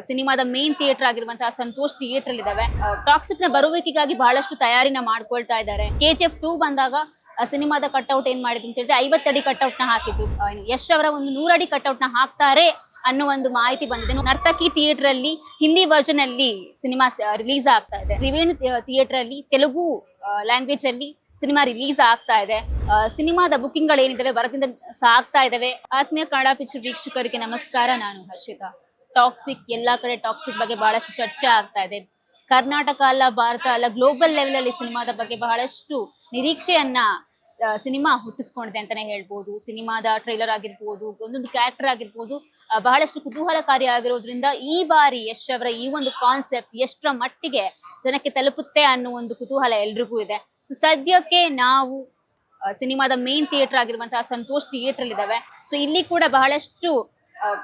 ಸಿನಿಮಾದ main theatre ಆಗಿರುವಂತಹ Santosh theatre ಅಲ್ಲಿ ಇದಾವೆ. ಟಾಕ್ಸಿಕ್ ನ ಬರುವಿಕೆಗಾಗಿ ಬಹಳಷ್ಟು ತಯಾರಿನ ಮಾಡ್ಕೊಳ್ತಾ ಇದ್ದಾರೆ. KGF 2 ಬಂದಾಗ ಸಿನಿಮಾದ ಕಟ್ಔಟ್ ಏನ್ ಮಾಡಿದ್ರು ಅಂತ ಹೇಳಿದ್ರೆ 50 ಅಡಿ ಕಟ್ಔಟ್ ನ ಹಾಕಿದ್ರು. ಯಶ್ ಅವರ ಒಂದು 100 ಅಡಿ ಕಟ್ಔಟ್ ನ ಹಾಕ್ತಾರೆ ಅನ್ನೋ ಒಂದು ಮಾಹಿತಿ ಬಂದಿದೆ. ನರ್ತಕಿ ಥಿಯೇಟರ್ ಅಲ್ಲಿ ಹಿಂದಿ ವರ್ಷನ್ ಅಲ್ಲಿ ಸಿನಿಮಾ ರಿಲೀಸ್ ಆಗ್ತಾ ಇದೆ. ತ್ರಿವೇಣಿ ಥಿಯೇಟರ್ ಅಲ್ಲಿ ತೆಲುಗು ಲ್ಯಾಂಗ್ವೇಜ್ ಅಲ್ಲಿ ಸಿನಿಮಾ ರಿಲೀಸ್ ಆಗ್ತಾ ಇದೆ. ಸಿನಿಮಾದ ಬುಕಿಂಗ್ ಗಳು ಏನಿದಾವೆ ವರದಿಂದ ಸಾಗ್ತಾ ಇದಾವೆ. ಆತ್ಮೀಯ ಕನ್ನಡ ಪಿಕ್ಚರ್ ವೀಕ್ಷಕರಿಗೆ ನಮಸ್ಕಾರ, ನಾನು ಹರ್ಷಿತಾ. ಟಾಕ್ಸಿಕ್, ಎಲ್ಲಾ ಕಡೆ ಟಾಕ್ಸಿಕ್ ಬಗ್ಗೆ ಬಹಳಷ್ಟು ಚರ್ಚೆ ಆಗ್ತಾ ಇದೆ. ಕರ್ನಾಟಕ ಅಲ್ಲ, ಭಾರತ ಅಲ್ಲ, ಗ್ಲೋಬಲ್ ಲೆವೆಲ್ ಅಲ್ಲಿ ಸಿನಿಮಾದ ಬಗ್ಗೆ ಬಹಳಷ್ಟು ನಿರೀಕ್ಷೆಯನ್ನ ಸಿನಿಮಾ ಹುಟ್ಟಿಸ್ಕೊಂಡಿದೆ ಅಂತಾನೆ ಹೇಳ್ಬೋದು. ಸಿನಿಮಾದ ಟ್ರೈಲರ್ ಆಗಿರ್ಬೋದು, ಒಂದೊಂದು ಕ್ಯಾರೆಕ್ಟರ್ ಆಗಿರ್ಬೋದು, ಬಹಳಷ್ಟು ಕುತೂಹಲಕಾರಿ ಆಗಿರೋದ್ರಿಂದ ಈ ಬಾರಿ ಯಶ್ ಅವರ ಈ ಒಂದು ಕಾನ್ಸೆಪ್ಟ್ ಎಷ್ಟರ ಮಟ್ಟಿಗೆ ಜನಕ್ಕೆ ತಲುಪುತ್ತೆ ಅನ್ನೋ ಒಂದು ಕುತೂಹಲ ಎಲ್ರಿಗೂ ಇದೆ. ಸೊ ಸದ್ಯಕ್ಕೆ ನಾವು ಸಿನಿಮಾದ ಮೇನ್ ಥಿಯೇಟರ್ ಆಗಿರುವಂತಹ ಸಂತೋಷ್ ಥಿಯೇಟರ್ ಅಲ್ಲಿ ಇದಾವೆ. ಸೊ ಇಲ್ಲಿ ಕೂಡ ಬಹಳಷ್ಟು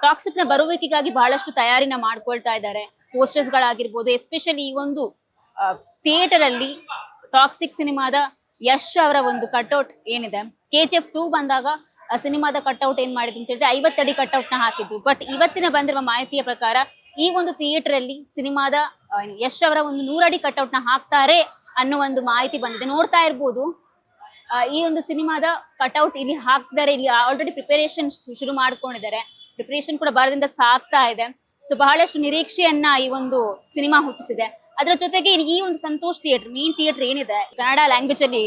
ಟಾಕ್ಸಿಕ್ ನ ಬರುವಿಕೆಗಾಗಿ ಬಹಳಷ್ಟು ತಯಾರಿನ ಮಾಡ್ಕೊಳ್ತಾ ಇದ್ದಾರೆ. ಪೋಸ್ಟರ್ಸ್ ಗಳಾಗಿರ್ಬೋದು, ಎಸ್ಪೆಷಲಿ ಈ ಒಂದು ಥಿಯೇಟರ್ ಅಲ್ಲಿ ಟಾಕ್ಸಿಕ್ ಸಿನಿಮಾದ ಯಶ್ ಅವರ ಒಂದು ಕಟ್ಔಟ್ ಏನಿದೆ, KGF 2 ಬಂದಾಗ ಸಿನಿಮಾದ ಕಟ್ಔಟ್ ಏನ್ ಮಾಡಿದ್ರು ಅಂತ ಹೇಳಿದ್ರೆ 50 ಅಡಿ ಕಟ್ಔಟ್ ನ ಹಾಕಿದ್ರು. ಬಟ್ ಇವತ್ತಿನ ಬಂದಿರುವ ಮಾಹಿತಿಯ ಪ್ರಕಾರ ಈ ಒಂದು ಥಿಯೇಟರ್ ಅಲ್ಲಿ ಸಿನಿಮಾದ ಯಶ್ ಅವರ ಒಂದು 100 ಅಡಿ ಕಟ್ಔಟ್ ನ ಹಾಕ್ತಾರೆ ಅನ್ನೋ ಒಂದು ಮಾಹಿತಿ ಬಂದಿದೆ. ನೋಡ್ತಾ ಇರ್ಬೋದು, ಈ ಒಂದು ಸಿನಿಮಾದ ಕಟ್ಔಟ್ ಇಲ್ಲಿ ಹಾಕ್ತಾರೆ. ಇಲ್ಲಿ ಆಲ್ರೆಡಿ ಪ್ರಿಪರೇಷನ್ ಶುರು ಮಾಡ್ಕೊಂಡಿದ್ದಾರೆ. ಪ್ರಿಪರೇಷನ್ ಕೂಡ ಬರದಿಂದ ಸಾಗ್ತಾ ಇದೆ. ಸೊ ಬಹಳಷ್ಟು ನಿರೀಕ್ಷೆಯನ್ನ ಈ ಒಂದು ಸಿನಿಮಾ ಹುಟ್ಟಿಸಿದೆ. ಅದರ ಜೊತೆಗೆ ಈ ಒಂದು ಸಂತೋಷ್ ಥಿಯೇಟರ್, ಮೇನ್ ಥಿಯೇಟರ್ ಏನಿದೆ, ಕನ್ನಡ ಲ್ಯಾಂಗ್ವೇಜ್ ಅಲ್ಲಿ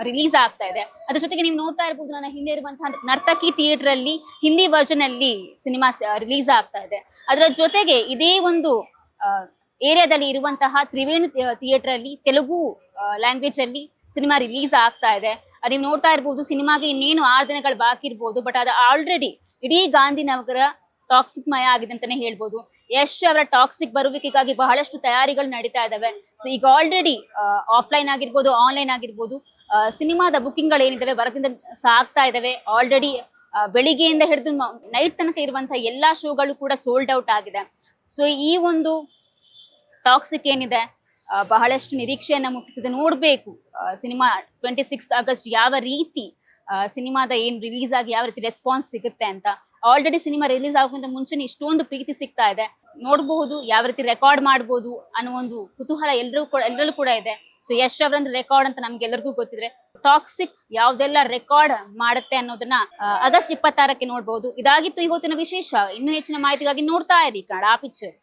ರಿಲೀಸ್ ಆಗ್ತಾ ಇದೆ. ಅದ್ರ ಜೊತೆಗೆ ನೀವು ನೋಡ್ತಾ ಇರ್ಬೋದು, ನನ್ನ ಹಿಂದೆ ಇರುವಂತಹ ನರ್ತಕಿ ಥಿಯೇಟರ್ ಅಲ್ಲಿ ಹಿಂದಿ ವರ್ಷನ್ ಅಲ್ಲಿ ಸಿನಿಮಾ ರಿಲೀಸ್ ಆಗ್ತಾ ಇದೆ. ಅದರ ಜೊತೆಗೆ ಇದೇ ಒಂದು ಏರಿಯಾದಲ್ಲಿ ಇರುವಂತಹ ತ್ರಿವೇಣಿ ಥಿಯೇಟರ್ ಅಲ್ಲಿ ತೆಲುಗು ಲ್ಯಾಂಗ್ವೇಜ್ ಅಲ್ಲಿ ಸಿನಿಮಾ ರಿಲೀಸ್ ಆಗ್ತಾ ಇದೆ. ನೀವು ನೋಡ್ತಾ ಇರ್ಬೋದು, ಸಿನಿಮಾಗೆ ಇನ್ನೇನು 6 ದಿನಗಳು ಬಾಕಿ ಇರ್ಬೋದು. ಬಟ್ ಅದು ಆಲ್ರೆಡಿ ಇಡೀ ಗಾಂಧಿನಗರ ಟಾಕ್ಸಿಕ್ ಮಯ ಆಗಿದೆ ಅಂತಾನೆ ಹೇಳ್ಬೋದು. ಯಶ್ ಅವರ ಟಾಕ್ಸಿಕ್ ಬರುವಿಕೆಗಾಗಿ ಬಹಳಷ್ಟು ತಯಾರಿಗಳು ನಡೀತಾ ಇದಾವೆ. ಸೊ ಈಗ ಆಲ್ರೆಡಿ ಆಫ್ಲೈನ್ ಆಗಿರ್ಬೋದು, ಆನ್ಲೈನ್ ಆಗಿರ್ಬೋದು, ಸಿನಿಮಾದ ಬುಕಿಂಗ್ ಗಳು ಏನಿದಾವೆ ವರದಿಂದ ಸಾಗ್ತಾ ಇದಾವೆ. ಆಲ್ರೆಡಿ ಬೆಳಿಗ್ಗೆಯಿಂದ ಹಿಡಿದು ನೈಟ್ ತನಕ ಇರುವಂತಹ ಎಲ್ಲಾ ಶೋಗಳು ಕೂಡ ಸೋಲ್ಡ್ ಔಟ್ ಆಗಿದೆ. ಸೊ ಈ ಒಂದು ಟಾಕ್ಸಿಕ್ ಏನಿದೆ ಬಹಳಷ್ಟು ನಿರೀಕ್ಷೆಯನ್ನ ಮುಟ್ಟಿಸಿದೆ. ನೋಡ್ಬೇಕು ಸಿನಿಮಾ 26 ಆಗಸ್ಟ್ ಯಾವ ರೀತಿ ಸಿನಿಮಾದ ಏನ್ ರಿಲೀಸ್ ಆಗಿ ಯಾವ ರೀತಿ ರೆಸ್ಪಾನ್ಸ್ ಸಿಗುತ್ತೆ ಅಂತ. ಆಲ್ರೆಡಿ ಸಿನಿಮಾ ರಿಲೀಸ್ ಆಗೋಕ್ಕಿಂತ ಮುಂಚೆನೆ ಇಷ್ಟೊಂದು ಪ್ರೀತಿ ಸಿಗ್ತಾ ಇದೆ. ನೋಡಬಹುದು ಯಾವ ರೀತಿ ರೆಕಾರ್ಡ್ ಮಾಡ್ಬೋದು ಅನ್ನೋ ಒಂದು ಕುತೂಹಲ ಎಲ್ಲರಲ್ಲೂ ಕೂಡ ಇದೆ. ಸೊ ಯಶ್ ಅವರಂದ್ರೆ ರೆಕಾರ್ಡ್ ಅಂತ ನಮ್ಗೆಲ್ಲರಿಗೂ ಗೊತ್ತಿದ್ರೆ, ಟಾಕ್ಸಿಕ್ ಯಾವ್ದೆಲ್ಲ ರೆಕಾರ್ಡ್ ಮಾಡುತ್ತೆ ಅನ್ನೋದನ್ನ ಆಗಸ್ಟ್ 26ಕ್ಕೆ ನೋಡ್ಬಹುದು. ಇದಾಗಿತ್ತು ಇವತ್ತಿನ ವಿಶೇಷ. ಇನ್ನೂ ಹೆಚ್ಚಿನ ಮಾಹಿತಿಗಾಗಿ ನೋಡ್ತಾ ಇರಿ ಕನ್ನಡ ಪಿಕ್ಚರ್.